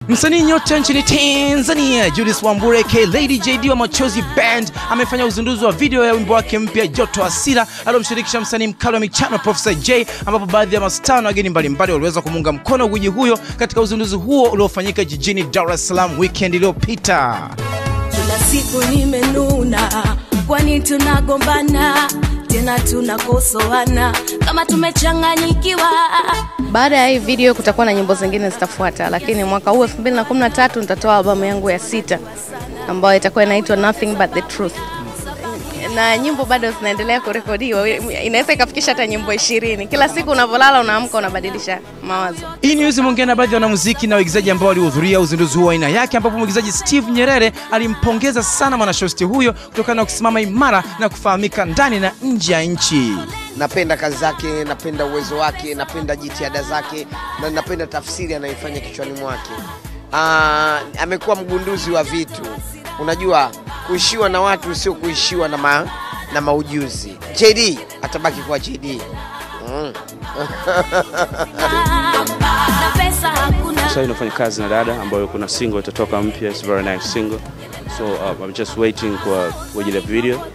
Msanii nyota nchini Tanzania Judith Wambura aka Lady JD wa Machozi Band amefanya uzinduzi wa video ya wimbo wake mpya Joto Hasira alomshirikisha msanii mkali wa michano Professor J, ambapo baadhi ya mastaa na wageni mbalimbali waliweza kumunga mkono gwiji huyo katika uzinduzi huo uliofanyika jijini Dar es Salaam weekend iliyopita. Kila siku nimenuna, kwani tunagombana tena tunakosoana kama tumechanganyikiwa. Baada ya hii video kutakuwa na nyimbo zingine zitafuata, lakini mwaka huu 2013 nitatoa albamu yangu ya 6 ambayo itakuwa inaitwa Nothing But The Truth. Na nyimbo bado zinaendelea kurekodiwa, inaweza ikafikisha hata nyimbo 20. Kila siku unavolala unaamka unabadilisha mawazo. Hii news imeongea na baadhi ya wanamuziki na waigizaji ambao walihudhuria uzinduzi huo aina yake, ambapo mwigizaji Steve Nyerere alimpongeza sana mwanashosti huyo kutokana na kusimama imara na kufahamika ndani na nje ya nchi. Napenda kazi zake, napenda uwezo wake, napenda jitihada zake na napenda tafsiri anaifanya kichwani mwake. Amekuwa mgunduzi wa vitu. Unajua kuishiwa na watu sio kuishiwa na maujuzi. JD atabaki kwa JD. Sasa ninafanya kazi na dada ambayo kuna single itatoka mpya, it's very nice single. So I'm just waiting kwa ajili ya video.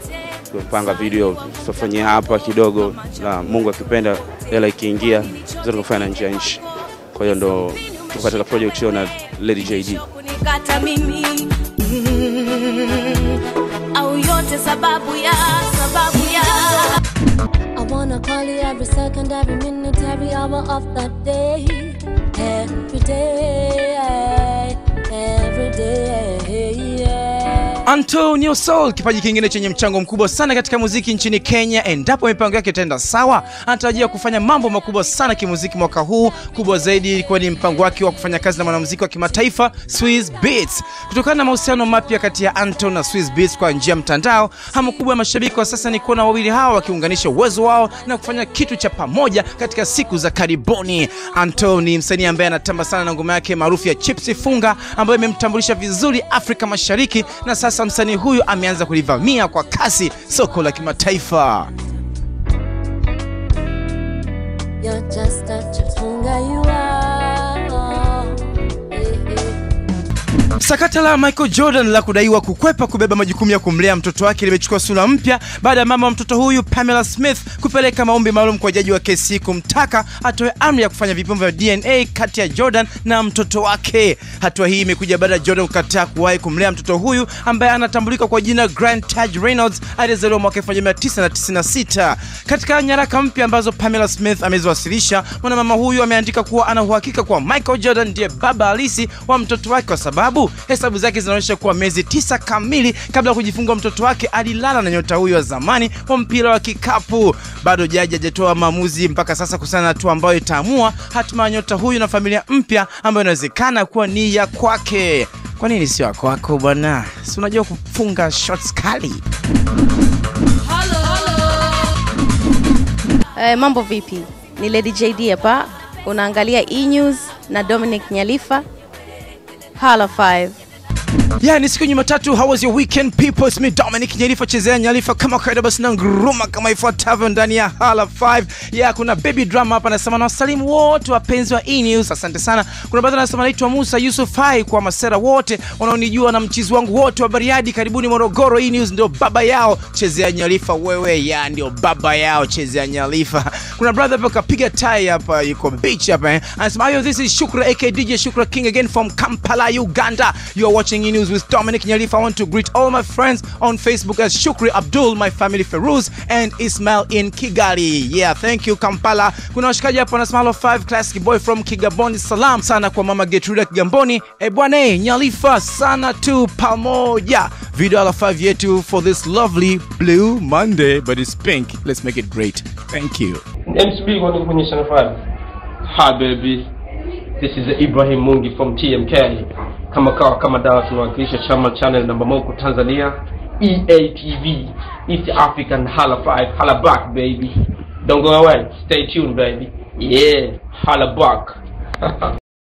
Tunapanga video tutafanyia hapa kidogo, na Mungu akipenda hela ikiingia zote kufanya nje ya nchi. Kwa hiyo ndo tuko katika project hiyo na Lady JD. Au yote sababu ya I wanna call you every second, every minute, every hour of that day. Every day, every day. Antonio Soul, kipaji kingine chenye mchango mkubwa sana katika muziki nchini Kenya, endapo mipango yake itaenda sawa, anatarajia kufanya mambo makubwa sana kimuziki mwaka huu. Kubwa zaidi ilikuwa ni mpango wake wa kufanya kazi na mwanamuziki wa kimataifa Swizz Beatz. Kutokana na mahusiano mapya kati ya Anton na Swizz Beatz kwa njia ya mtandao, hamu kubwa ya mashabiki kwa sasa ni kuona wawili hawa wakiunganisha uwezo wao na kufanya kitu cha pamoja katika siku za karibuni. Anton ni msanii ambaye anatamba sana na ngoma yake maarufu ya Chipsy Funga ambayo imemtambulisha vizuri Afrika Mashariki, na sasa msanii huyu ameanza kulivamia kwa kasi soko la kimataifa. Sakata la Michael Jordan la kudaiwa kukwepa kubeba majukumu ya kumlea mtoto wake limechukua sura mpya baada ya mama wa mtoto huyu Pamela Smith kupeleka maombi maalum kwa jaji wa kesi kumtaka atoe amri ya kufanya vipimo vya DNA kati ya Jordan na mtoto wake. Hatua hii imekuja baada ya Jordan kukataa kuwahi kumlea mtoto huyu ambaye anatambulika kwa jina Grant Taj Reynolds aliyezaliwa mwaka 1996. Katika nyaraka mpya ambazo Pamela Smith ameziwasilisha, mwanamama huyu ameandika kuwa ana uhakika kwa Michael Jordan ndiye baba halisi wa mtoto wake kwa sababu hesabu zake zinaonyesha kuwa miezi 9 kamili kabla ya kujifungua mtoto wake alilala na nyota huyo wa zamani wa mpira wa kikapu. Bado jaji hajatoa maamuzi mpaka sasa kuhusiana na hatua ambayo itaamua hatima ya nyota huyu na familia mpya ambayo inawezekana kuwa ni ya kwake. Kwa nini sio kwako bwana? Si unajua kufunga shots kali. Mambo vipi? Ni Lady JD hapa. Unaangalia E-News na Dominic Nyalifa. Hala 5. Yeah, ni siku Jumatatu. How was your weekend people? It's me Dominic Nyalifa, chezea Nyalifa kama kawaida, basi na nguruma kama ifuatavyo ndani ya Hala 5. Yeah, kuna baby drama hapa anasema na wasalimu wote wapenzi wa E-News, asante sana. Kuna baadhi anasema naitwa Musa Yusuf, hai kwa masera wote wanaonijua na mchizi wangu wote wa Bariadi, karibuni Morogoro. E-News ndio baba yao, chezea Nyalifa wewe. Yeah, ndio baba yao, chezea Nyalifa. Kuna brother hapa kapiga tie hapa, yuko beach hapa anasema ayo, this is Shukra aka DJ Shukra King again from Kampala, Uganda. You are watching E-News with Dominic Nyalifa. I want to greet all my friends on Facebook as Shukri Abdul, my family Feruz and Ismail in Kigali. Yeah, thank you Kampala. Kuna washikaji hapa na Smalo 5 classic boy from Kigamboni. Salam sana kwa mama Getruda Kigamboni. Bwana Nyalifa sana tu pamoja. Video ala 5 yetu for this lovely blue Monday, but it's pink. Let's make it great. Thank you. MCB going to finish on 5. Hi baby. This is Ibrahim Mungi from TMK. Kama dawa tunawakilisha chama channel namba 1 Tanzania, EATV, East African. Hala 5, hala back baby. Don't go away, stay tuned baby. Yeah, hala back.